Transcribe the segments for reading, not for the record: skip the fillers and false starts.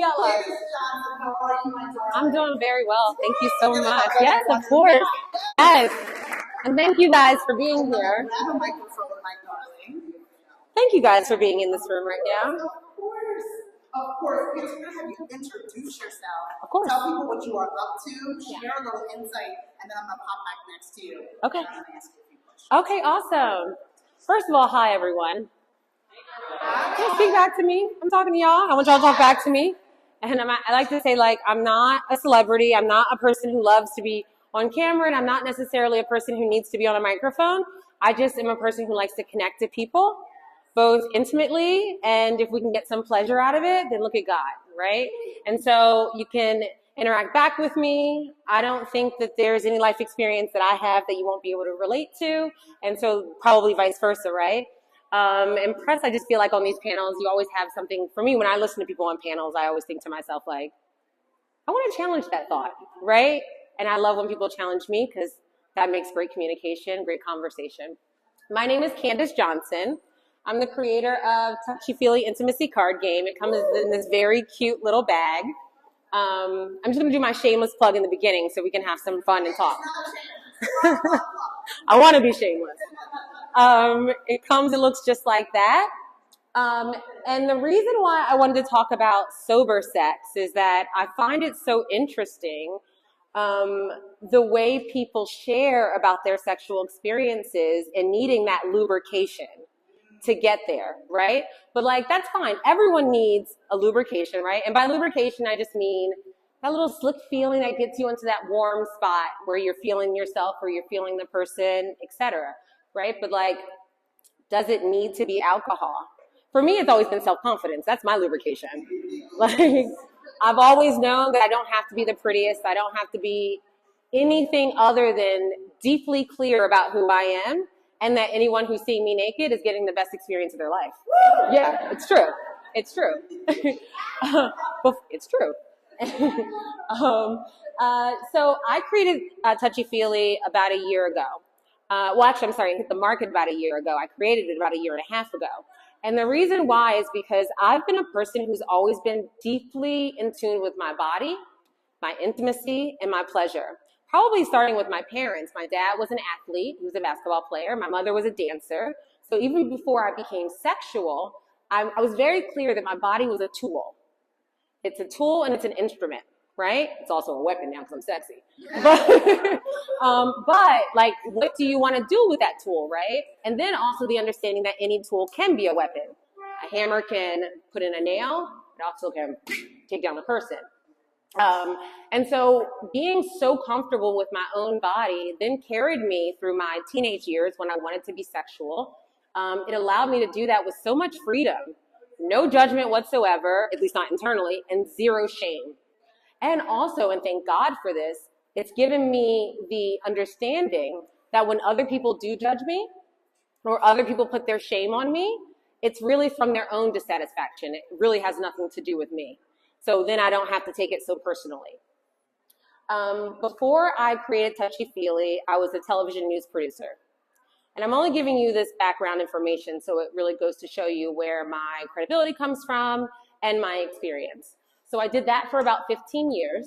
got love. Candace Johnson, how are you, my darling? I'm doing very well. Thank you so much. Yes, of course. Yes. And thank you guys for being here. Grab a microphone, my darling. Thank you guys for being in this room right now. Of course. Of course. We're going to have you introduce yourself. Of course. Tell people what you are up to, share a little insight, and then I'm going to pop back next to you. Okay. And I'm going to ask you a few questions. Okay, awesome. First of all, hi, everyone. Can you speak back to me? I'm talking to y'all. I want y'all to talk back to me. And I like to say, like, I'm not a celebrity. I'm not a person who loves to be on camera, and I'm not necessarily a person who needs to be on a microphone. I just am a person who likes to connect to people, both intimately, and if we can get some pleasure out of it, then look at God, right? And so you can interact back with me. I don't think that there's any life experience that I have that you won't be able to relate to, and so probably vice versa, right? And press, I just feel like on these panels, you always have something. For me, when I listen to people on panels, I always think to myself, like, I want to challenge that thought, right? And I love when people challenge me because that makes great communication, great conversation. My name is Candace Johnson. I'm the creator of Touchy Intimacy card game. It comes in this very cute little bag. I'm just going to do my shameless plug in the beginning so we can have some fun and talk. I want to be shameless. It looks just like that. And the reason why I wanted to talk about sober sex is that I find it so interesting, the way people share about their sexual experiences and needing that lubrication to get there, right? But like, that's fine. Everyone needs a lubrication, right? And by lubrication, I just mean that little slick feeling that gets you into that warm spot where you're feeling yourself or you're feeling the person, etc. Right? But like, does it need to be alcohol? For me, it's always been self-confidence. That's my lubrication. Like, I've always known that I don't have to be the prettiest. I don't have to be anything other than deeply clear about who I am, and that anyone who's seeing me naked is getting the best experience of their life. Yeah, it's true. It's true. It's true. So I created Touchy Feely about a year ago. Well, actually, I'm sorry, it hit the market about a year ago. I created it about a year and a half ago. And the reason why is because I've been a person who's always been deeply in tune with my body, my intimacy, and my pleasure. Probably starting with my parents. My dad was an athlete. He was a basketball player. My mother was a dancer. So even before I became sexual, I was very clear that my body was a tool. It's a tool and it's an instrument, right? It's also a weapon now because I'm sexy. But like, what do you want to do with that tool, right? And then also the understanding that any tool can be a weapon. A hammer can put in a nail. It also can take down a person. And so being so comfortable with my own body then carried me through my teenage years when I wanted to be sexual. It allowed me to do that with so much freedom, no judgment whatsoever, at least not internally, and zero shame. And also, and thank God for this, it's given me the understanding that when other people do judge me or other people put their shame on me, it's really from their own dissatisfaction. It really has nothing to do with me. So then I don't have to take it so personally. Before I created Touchy Feely, I was a television news producer. And I'm only giving you this background information so it really goes to show you where my credibility comes from and my experience. So I did that for about 15 years.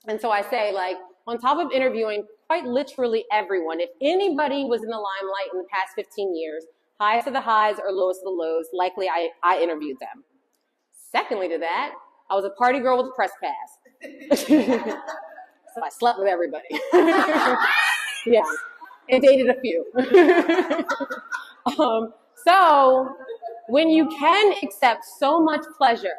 And so I say, like, on top of interviewing quite literally everyone, if anybody was in the limelight in the past 15 years, highest of the highs or lowest of the lows, likely I interviewed them. Secondly to that, I was a party girl with a press pass. So I slept with everybody. Yeah, and dated a few. So when you can accept so much pleasure,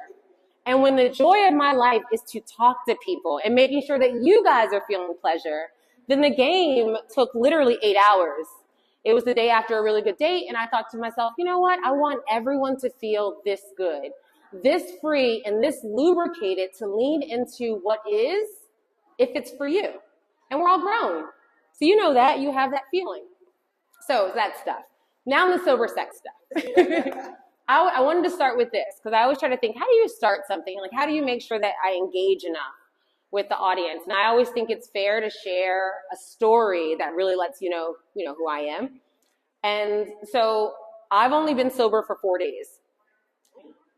and when the joy of my life is to talk to people and making sure that you guys are feeling pleasure, then the game took literally 8 hours. It was the day after a really good date, and I thought to myself, you know what? I want everyone to feel this good, this free, and this lubricated to lean into what is, if it's for you. And we're all grown. So you know that. You have that feeling. So that stuff. Now the sober sex stuff. I wanted to start with this because I always try to think, how do you start something? Like, how do you make sure that I engage enough with the audience? And I always think it's fair to share a story that really lets you know who I am. And so I've only been sober for 4 days.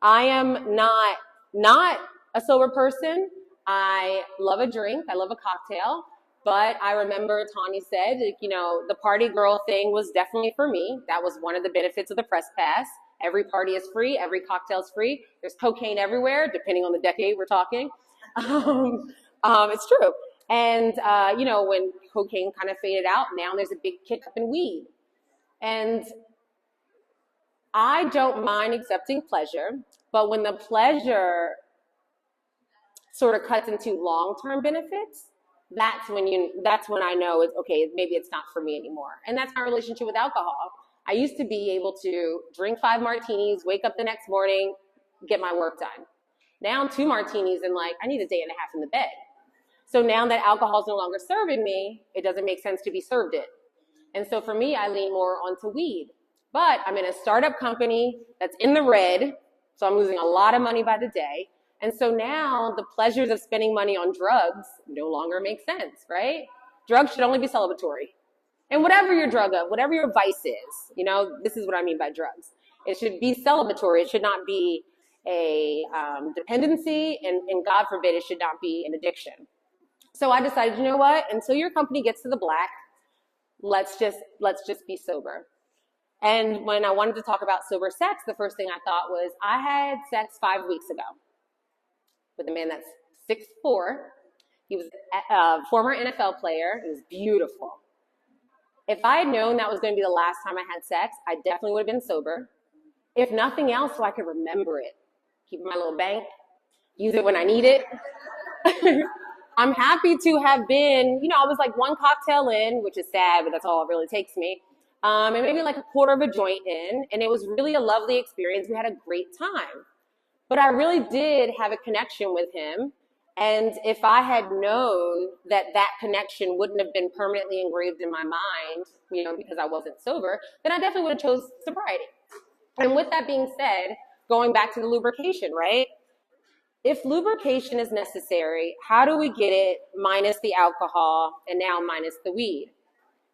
I am not a sober person. I love a drink. I love a cocktail. But I remember Tanya said, you know, the party girl thing was definitely for me. That was one of the benefits of the press pass. Every party is free. Every cocktail is free. There's cocaine everywhere, depending on the decade we're talking. It's true. And, you know, when cocaine kind of faded out, now there's a big kick up in weed. And I don't mind accepting pleasure, but when the pleasure sort of cuts into long-term benefits, that's when I know it's okay, maybe it's not for me anymore. And that's my relationship with alcohol. I used to be able to drink 5 martinis, wake up the next morning, get my work done. Now 2 martinis and like, I need a day and a half in the bed. So now that alcohol is no longer serving me, it doesn't make sense to be served it. And so for me, I lean more onto weed. But I'm in a startup company that's in the red, so I'm losing a lot of money by the day. And so now the pleasures of spending money on drugs no longer make sense, right? Drugs should only be celebratory. And whatever your drug of, whatever your vice is, you know, this is what I mean by drugs. It should be celebratory. It should not be a dependency, and God forbid, it should not be an addiction. So I decided, you know what? Until your company gets to the black, let's just be sober. And when I wanted to talk about sober sex, the first thing I thought was, I had sex 5 weeks ago with a man that's 6'4". He was a former NFL player. He was beautiful. If I had known that was going to be the last time I had sex, I definitely would have been sober. If nothing else, so I could remember it. Keep my little bank, use it when I need it. I'm happy to have been, you know, I was like 1 cocktail in, which is sad, but that's all it really takes me. And maybe like a quarter of a joint in, and it was really a lovely experience. We had a great time. But I really did have a connection with him. And if I had known that that connection wouldn't have been permanently engraved in my mind, you know, because I wasn't sober, then I definitely would have chose sobriety. And with that being said, going back to the lubrication, right? If lubrication is necessary, how do we get it minus the alcohol and now minus the weed?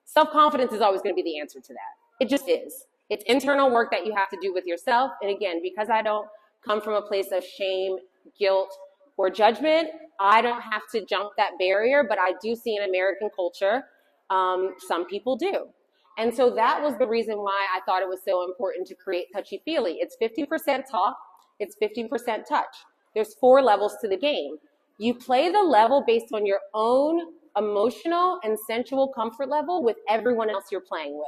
Self-confidence is always going to be the answer to that. It just is. It's internal work that you have to do with yourself. And again, because I don't come from a place of shame, guilt, or judgment, I don't have to jump that barrier, but I do see in American culture, some people do. And so that was the reason why I thought it was so important to create Touchy-feely. It's 50% talk, it's 50% touch. There's 4 levels to the game. You play the level based on your own emotional and sensual comfort level with everyone else you're playing with.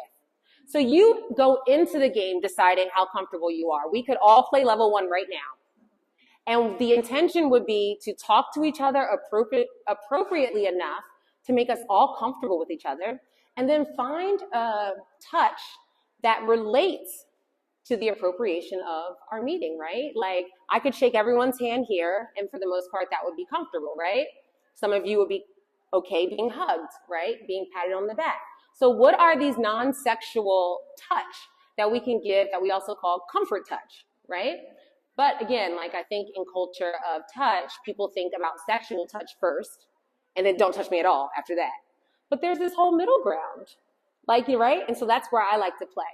So you go into the game deciding how comfortable you are. We could all play level 1 right now. And the intention would be to talk to each other appropriately enough to make us all comfortable with each other, and then find a touch that relates to the appropriation of our meeting, right? Like, I could shake everyone's hand here, and for the most part, that would be comfortable, right? Some of you would be okay being hugged, right? Being patted on the back. So what are these non-sexual touch that we can give that we also call comfort touch, right? But again, like I think in culture of touch, people think about sexual touch first, and then don't touch me at all after that. But there's this whole middle ground, like, right? And so that's where I like to play.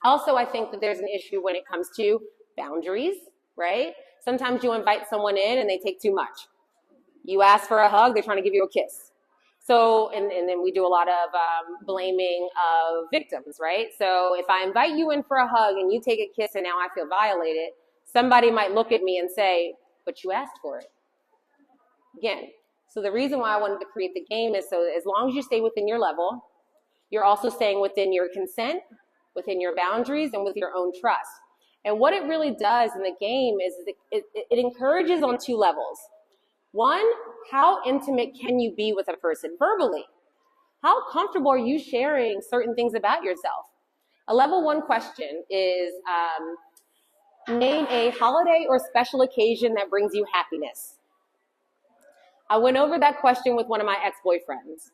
Also, I think that there's an issue when it comes to boundaries, right? Sometimes you invite someone in and they take too much. You ask for a hug, they're trying to give you a kiss. So, and then we do a lot of blaming of victims, right? So if I invite you in for a hug and you take a kiss and now I feel violated, somebody might look at me and say, but you asked for it. Again, so the reason why I wanted to create the game is so as long as you stay within your level, you're also staying within your consent, within your boundaries, and with your own trust. And what it really does in the game is it encourages on 2 levels. One, how intimate can you be with a person verbally? How comfortable are you sharing certain things about yourself? A level 1 question is, name a holiday or special occasion that brings you happiness. I went over that question with one of my ex-boyfriends.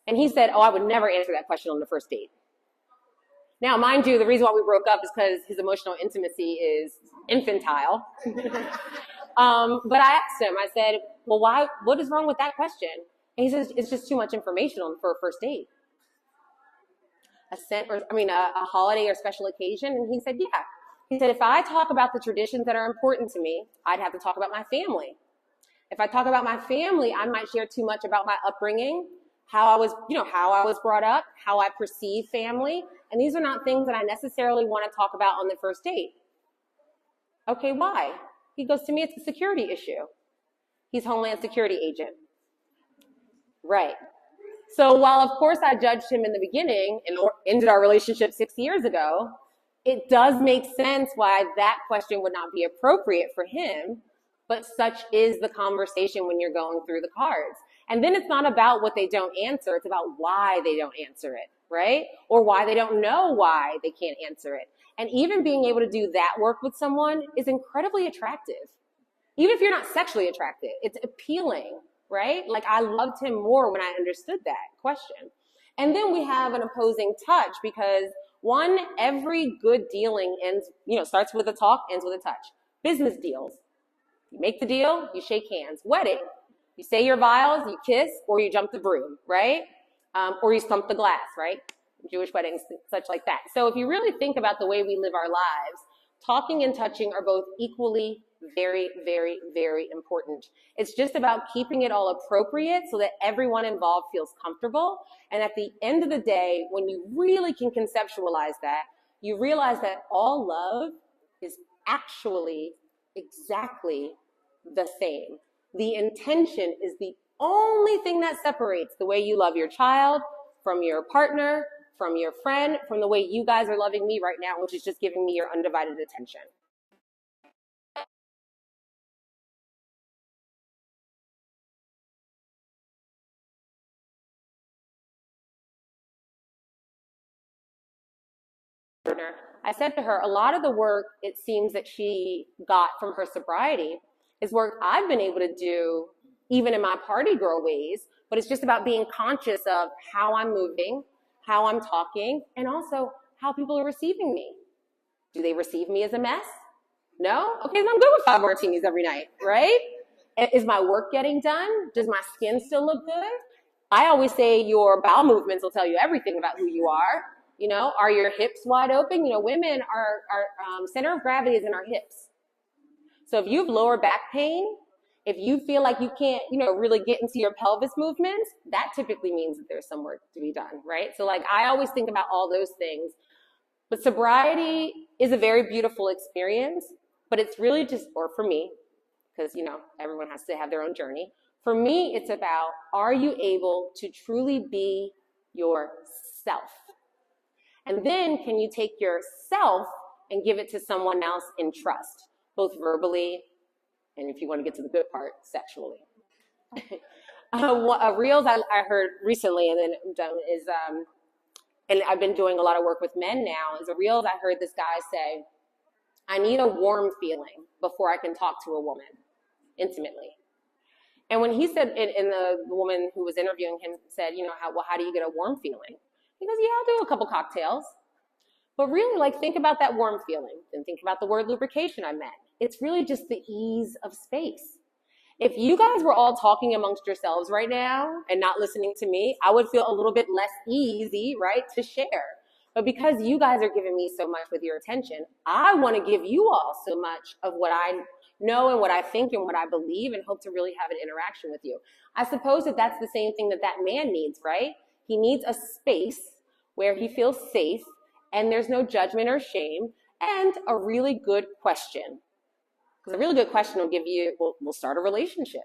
And he said, oh, I would never answer that question on the first date. Now, mind you, the reason why we broke up is because his emotional intimacy is infantile. But I asked him, I said, well, what is wrong with that question? And he says, it's just too much information for a first date. A holiday or special occasion? And he said, yeah. He said, if I talk about the traditions that are important to me, I'd have to talk about my family. If I talk about my family, I might share too much about my upbringing, how I was brought up, how I perceive family. And these are not things that I necessarily want to talk about on the first date. Okay, why? He goes, to me, it's a security issue. He's Homeland Security agent. Right. So while, of course, I judged him in the beginning and ended our relationship 6 years ago, it does make sense why that question would not be appropriate for him, but such is the conversation when you're going through the cards. And then it's not about what they don't answer, it's about why they don't answer it, right? Or why they don't know why they can't answer it. And even being able to do that work with someone is incredibly attractive. Even if you're not sexually attracted, it's appealing, right? Like, I loved him more when I understood that question. And then we have an opposing touch, because one, every good dealing starts with a talk, ends with a touch. Business deals. You make the deal, you shake hands. Wedding, you say your vows, you kiss, or you jump the broom, right? Or you stump the glass, right? Jewish weddings, such like that. So if you really think about the way we live our lives, talking and touching are both equally very, very, very important. It's just about keeping it all appropriate so that everyone involved feels comfortable. And at the end of the day, when you really can conceptualize that, you realize that all love is actually exactly the same. The intention is the only thing that separates the way you love your child from your partner, from your friend, from the way you guys are loving me right now, which is just giving me your undivided attention. I said to her, a lot of the work it seems that she got from her sobriety is work I've been able to do even in my party girl ways, but it's just about being conscious of how I'm moving, how I'm talking, and also how people are receiving me. Do they receive me as a mess? No? Okay, then I'm good with 5 martinis every night, right? Is my work getting done? Does my skin still look good? I always say your bowel movements will tell you everything about who you are. Are your hips wide open? Women, our center of gravity is in our hips. So if you have lower back pain, if you feel like you can't, really get into your pelvis movements, that typically means that there's some work to be done, right? So I always think about all those things. But sobriety is a very beautiful experience, but it's really just, or for me, because, everyone has to have their own journey. For me, it's about, are you able to truly be yourself? And then can you take yourself and give it to someone else in trust, both verbally and, if you want to get to the good part, sexually. Reels I heard recently, and then I'm done, is, and I've been doing a lot of work with men now, is a Reels I heard this guy say, I need a warm feeling before I can talk to a woman intimately. And when he said, and the woman who was interviewing him said, how do you get a warm feeling? He goes, yeah, I'll do a couple cocktails. But really, think about that warm feeling, and think about the word lubrication I meant. It's really just the ease of space. If you guys were all talking amongst yourselves right now and not listening to me, I would feel a little bit less easy, right, to share. But because you guys are giving me so much with your attention, I want to give you all so much of what I know and what I think and what I believe, and hope to really have an interaction with you. I suppose that that's the same thing that man needs, right? He needs a space where he feels safe and there's no judgment or shame, and a really good question. Because a really good question will start a relationship,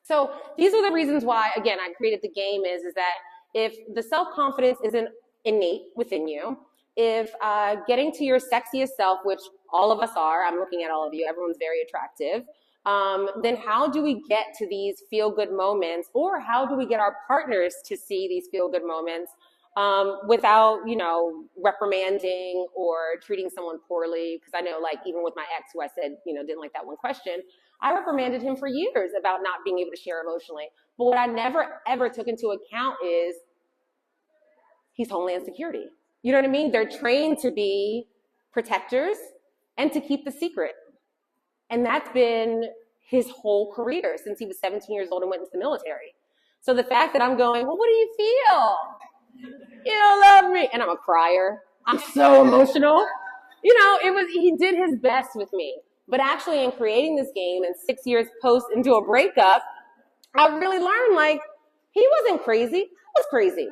So these are the reasons why, again, I created the game is that if the self-confidence isn't innate within you, if getting to your sexiest self, which all of us are, I'm looking at all of you, everyone's very attractive, then how do we get to these feel-good moments, or how do we get our partners to see these feel-good moments without, reprimanding or treating someone poorly? Because I know, even with my ex, who I said, didn't like that one question, I reprimanded him for years about not being able to share emotionally. But what I never, ever took into account is he's Homeland Security. You know what I mean? They're trained to be protectors and to keep the secret. And that's been his whole career since he was 17 years old and went into the military. So the fact that I'm going, well, what do you feel? You don't love me. And I'm a crier. I'm so emotional. he did his best with me. But actually in creating this game and 6 years post into a breakup, I really learned, like, he wasn't crazy. I was crazy.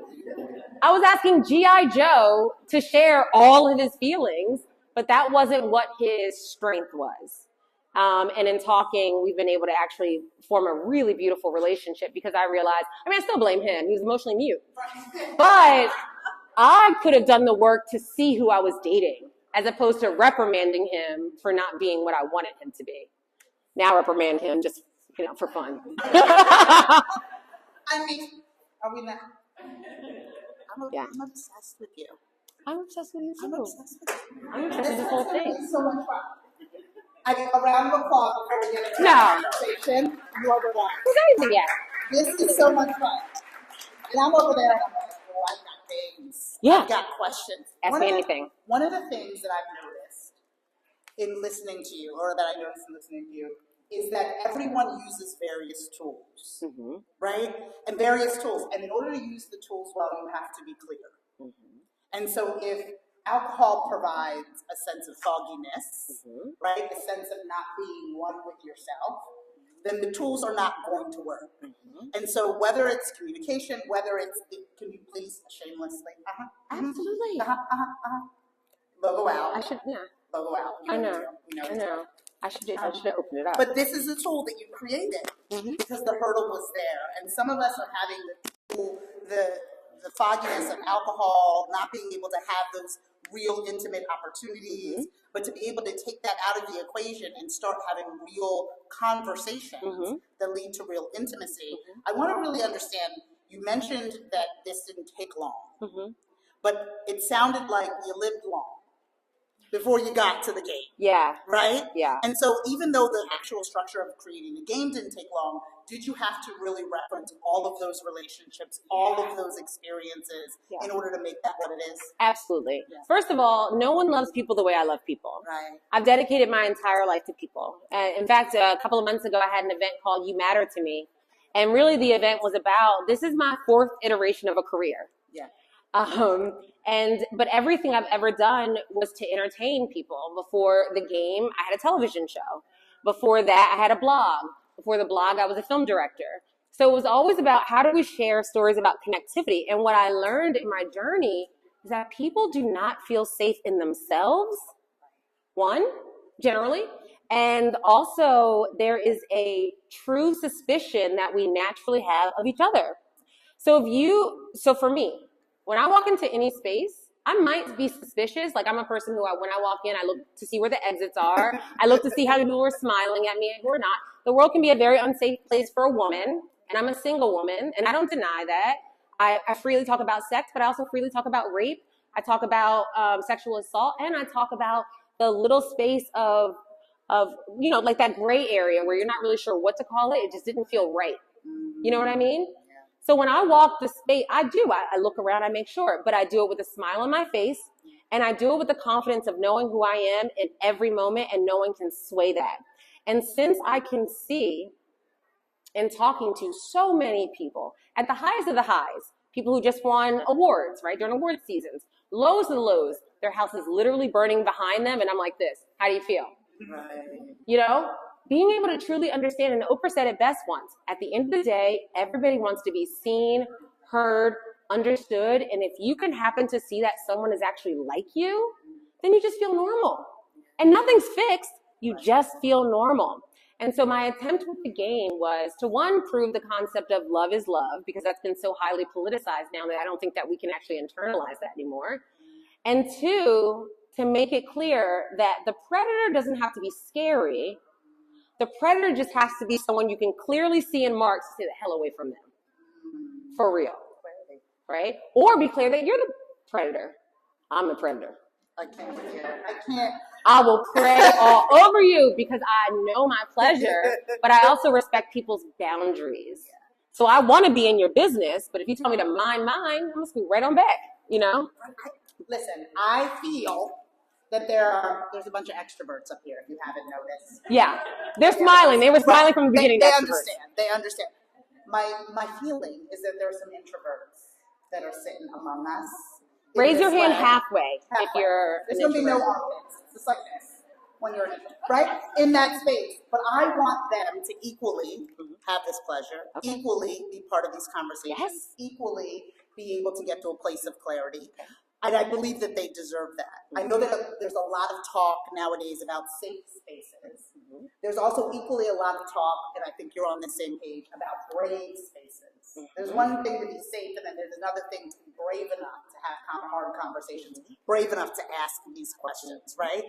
I was asking G.I. Joe to share all of his feelings, but that wasn't what his strength was. And in talking, we've been able to actually form a really beautiful relationship because I realized, I still blame him. He was emotionally mute. But I could have done the work to see who I was dating as opposed to reprimanding him for not being what I wanted him to be. Now I reprimand him just, for fun. Are we not? I'm obsessed with you. I'm obsessed with you too. I'm obsessed with you. I'm obsessed with this whole thing. So much fun. A round of applause before we get into the conversation. You are the one. Who knows yet? This is so much fun. And I'm over there and I'm like, I've got things. Yeah. I've got questions. Ask me anything. One of the things that I've noticed in listening to you, or that I noticed in listening to you, is that everyone uses various tools, right? And various tools. And in order to use the tools well, you have to be clear. And so if alcohol provides a sense of fogginess, right? A sense of not being one with yourself, then the tools are not going to work. And so whether it's communication, whether it's, can you please shamelessly? Absolutely. Logo out. I should, yeah. Logo out. I know. I should open it up. But this is a tool that you created because the hurdle was there. And some of us are having the fogginess of alcohol, not being able to have those real intimate opportunities, but to be able to take that out of the equation and start having real conversations that lead to real intimacy. I want to really understand, you mentioned that this didn't take long, but it sounded like you lived long before you got to the game. Yeah. Right? Yeah. And so even though the actual structure of creating the game didn't take long, did you have to really reference all of those relationships, all of those experiences in order to make that what it is? Absolutely. Yeah. First of all, no one loves people the way I love people. Right. I've dedicated my entire life to people. In fact, a couple of months ago, I had an event called You Matter to Me. And really the event was about, this is my 4th iteration of a career. Yeah. But everything I've ever done was to entertain people. Before the game, I had a television show. Before that, I had a blog. Before the blog, I was a film director. So it was always about how do we share stories about connectivity. And what I learned in my journey is that people do not feel safe in themselves, one, generally. And also there is a true suspicion that we naturally have of each other. So for me, when I walk into any space, I might be suspicious. Like I'm a person who, when I walk in, I look to see where the exits are. I look to see how people are smiling at me and who are not. The world can be a very unsafe place for a woman, and I'm a single woman, and I don't deny that. I freely talk about sex, but I also freely talk about rape. I talk about sexual assault, and I talk about the little space of like that gray area where you're not really sure what to call it. It just didn't feel right. You know what I mean? So when I walk the space, I look around, I make sure, but I do it with a smile on my face, and I do it with the confidence of knowing who I am in every moment, and no one can sway that. And since I can see in talking to so many people at the highs of the highs, people who just won awards, right, during award seasons, lows and lows, their house is literally burning behind them, and I'm like this, how do you feel? Right. Being able to truly understand, and Oprah said it best once, at the end of the day, everybody wants to be seen, heard, understood, and if you can happen to see that someone is actually like you, then you just feel normal. And nothing's fixed, you just feel normal. And so my attempt with the game was to, one, prove the concept of love is love, because that's been so highly politicized now that I don't think that we can actually internalize that anymore. And two, to make it clear that the predator doesn't have to be scary. The predator just has to be someone you can clearly see and mark to stay the hell away from them. For real. Right? Or be clear that you're the predator. I'm the predator. I can't. I will pray all over you because I know my pleasure, but I also respect people's boundaries. So I want to be in your business, but if you tell me to mind mine, I'm going to scoot right on back, Listen, I feel that there's a bunch of extroverts up here, if you haven't noticed. Yeah, they're smiling. They were smiling from the beginning. They understand. They understand. My feeling is that there are some introverts that are sitting among us. Raise your hand halfway if you're There's going to be no armpits. It's just like this when you're an introvert, right? In that space. But I want them to equally have this pleasure, equally be part of these conversations, equally be able to get to a place of clarity. And I believe that they deserve that. I know that there's a lot of talk nowadays about safe spaces. There's also equally a lot of talk, and I think you're on the same page, about brave spaces. There's one thing to be safe, and then there's another thing to be brave enough to have hard conversations, brave enough to ask these questions, right?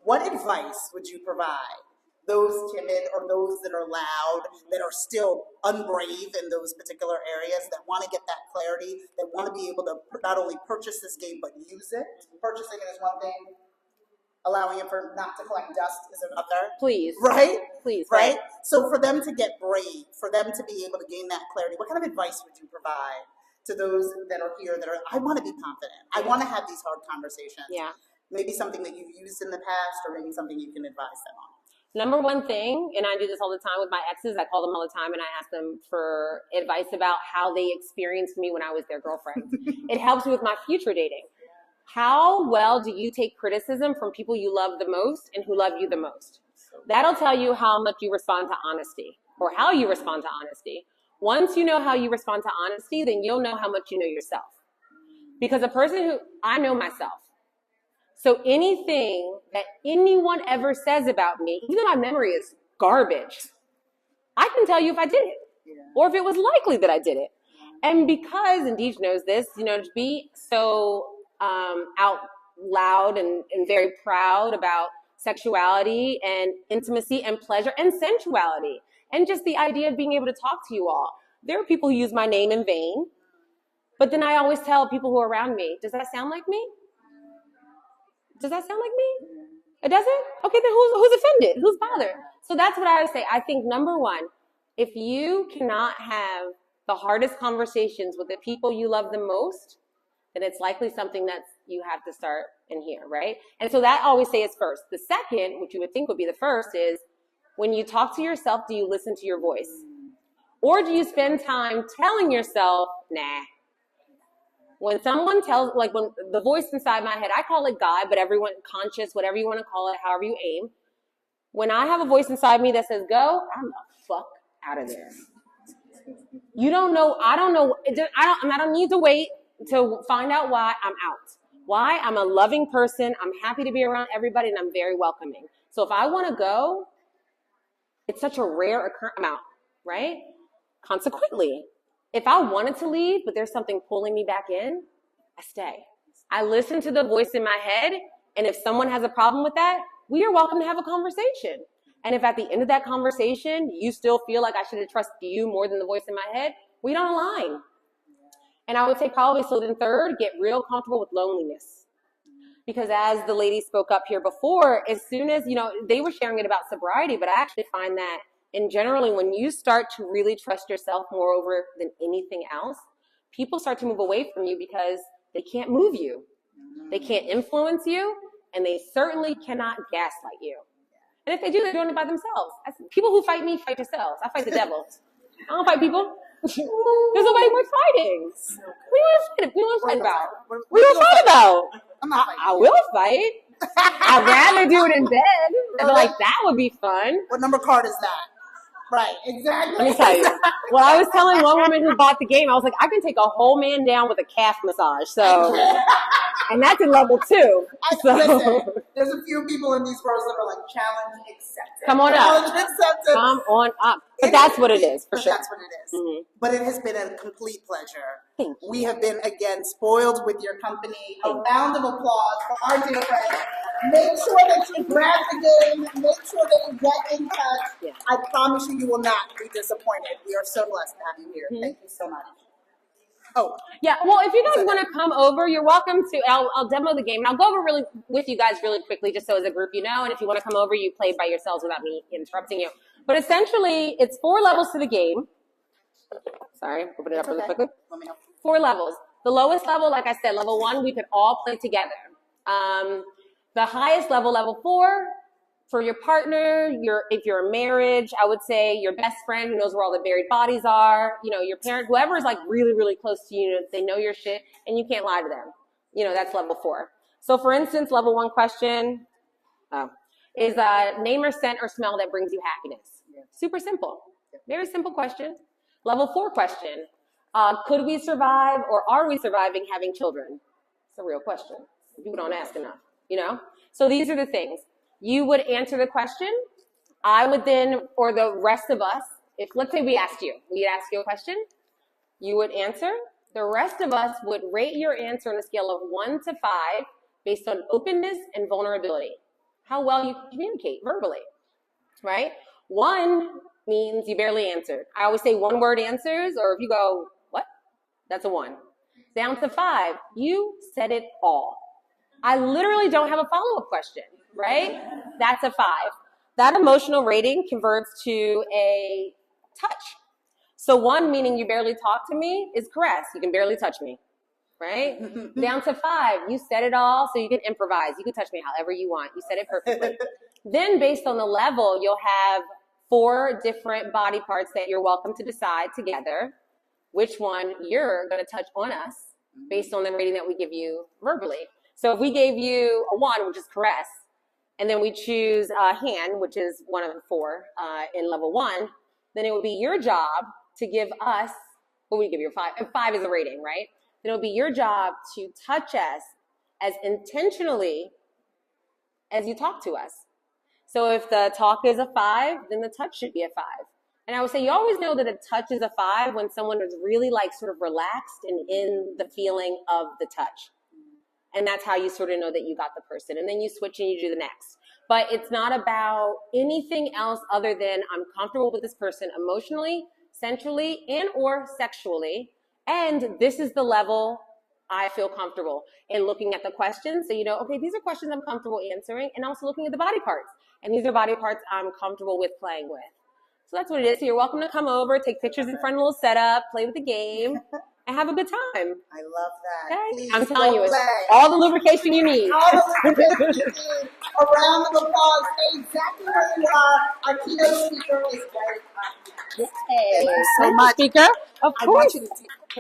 What advice would you provide those timid or those that are loud, that are still unbrave in those particular areas, that want to get that clarity, that want to be able to not only purchase this game, but use it? Purchasing it is one thing, allowing it for not to collect dust is another. Please. Right? Please. Right? So for them to get brave, for them to be able to gain that clarity, what kind of advice would you provide to those that are here that are, I want to be confident, I want to have these hard conversations? Yeah. Maybe something that you've used in the past, or maybe something you can advise them on. Number one thing, and I do this all the time with my exes, I call them all the time and I ask them for advice about how they experienced me when I was their girlfriend. It helps me with my future dating. How well do you take criticism from people you love the most and who love you the most? That'll tell you how much you respond to honesty, or how you respond to honesty. Once you know how you respond to honesty, then you'll know how much you know yourself. Because I know myself. So anything that anyone ever says about me, even though my memory is garbage, I can tell you if I did it, or if it was likely that I did it. And because, and Deej knows this, to be so out loud and very proud about sexuality and intimacy and pleasure and sensuality, and just the idea of being able to talk to you all. There are people who use my name in vain, but then I always tell people who are around me, does that sound like me? Does that sound like me? It doesn't? Okay, then who's offended? Who's bothered? So that's what I would say. I think number one, if you cannot have the hardest conversations with the people you love the most, then it's likely something that you have to start in here, right? And so that I always say is first. The second, which you would think would be the first, is when you talk to yourself, do you listen to your voice? Or do you spend time telling yourself, nah? When someone tells, like when the voice inside my head, I call it God, but everyone, conscious, whatever you want to call it, however you aim. When I have a voice inside me that says, go, I'm the fuck out of there. You don't know, I don't need to wait to find out why. I'm out. Why? I'm a loving person. I'm happy to be around everybody, and I'm very welcoming. So if I want to go, it's such a rare occurrence. I'm out, right? Consequently, if I wanted to leave, but there's something pulling me back in, I stay. I listen to the voice in my head, and if someone has a problem with that, we are welcome to have a conversation. And if at the end of that conversation, you still feel like I should have trusted you more than the voice in my head, we don't align. And I would say probably so then third, get real comfortable with loneliness. Because as the lady spoke up here before, as soon as, they were sharing it about sobriety, but I actually find that and generally, when you start to really trust yourself more over than anything else, people start to move away from you because they can't move you. They can't influence you, and they certainly cannot gaslight you. And if they do, they're doing it by themselves. People who fight me fight yourselves. I fight the devil. I don't fight people. There's nobody worth fighting. What do you want to fight about? What do you want to fight about? I will fight. I'd rather do it in bed. I'd be like, that would be fun. What number card is that? Right, exactly. Let me tell you. Well, I was telling one woman who bought the game, I was like, I can take a whole man down with a calf massage. So, and that's in level 2. Listen, there's a few people in these rows that are like, challenge accepted. Come on challenge up. Accepted. Come on up. But that's what it is, for sure. That's what it is. Mm-hmm. But it has been a complete pleasure. Thank you. We have been, again, spoiled with your company. A round of applause for our dear friend. Make sure that you grab the game. Make sure that you get in touch. Yeah. I promise you, you will not be disappointed. We are so blessed to have you here. Mm-hmm. Thank you so much. Oh. Yeah, well, if you guys want to come over, you're welcome to. I'll demo the game. And I'll go over with you guys really quickly just so as a group you know. And if you want to come over, you play by yourselves without me interrupting you. But essentially, it's 4 levels to the game. Sorry, open it up really quickly. Let me know. 4 levels. The lowest level, like I said, level 1, we could all play together. The highest level, level 4, for your partner, if you're in marriage, I would say your best friend who knows where all the buried bodies are, your parent, whoever is like really, really close to you, they know your shit, and you can't lie to them. That's level 4. So for instance, level 1 question is name or scent or smell that brings you happiness. Super simple. Very simple question. Level 4 question. Could we survive or are we surviving having children? It's a real question. People don't ask enough, So these are the things. You would answer the question. I would then, or the rest of us, if let's say we'd ask you a question, you would answer. The rest of us would rate your answer on a scale of 1 to 5 based on openness and vulnerability. How well you communicate verbally, right? 1 means you barely answered. I always say 1-word answers, or if you go, what? That's a 1. Down to 5, you said it all. I literally don't have a follow-up question, right? That's a 5. That emotional rating converts to a touch. So 1 meaning you barely talk to me is caress. You can barely touch me, right? Down to 5, you said it all, so you can improvise. You can touch me however you want. You said it perfectly. Then based on the level, you'll have 4 different body parts that you're welcome to decide together which one you're going to touch on us based on the rating that we give you verbally. So if we gave you a 1, which is caress, and then we choose hand, which is one of the 4 in level 1, then it would be your job to give us, we give you a 5, and 5 is a rating, right? Then it would be your job to touch us as intentionally as you talk to us. So if the talk is a 5, then the touch should be a 5. And I would say you always know that a touch is a 5 when someone is really sort of relaxed and in the feeling of the touch. And that's how you sort of know that you got the person. And then you switch and you do the next. But it's not about anything else other than I'm comfortable with this person emotionally, sensually, and or sexually. And this is the level I feel comfortable in looking at the questions. So okay, these are questions I'm comfortable answering, and also looking at the body parts. And these are body parts I'm comfortable with playing with. So that's what it is. So you're welcome to come over, take pictures in front of a little setup, play with the game, and have a good time. I love that. Okay? Please I'm telling you, it's play. all the lubrication you need. All the lubrication you need. A round of applause. Stay exactly where you are. Our keynote speaker is very happy. Yay. Thank you so much. Speaker, of I course. want you to take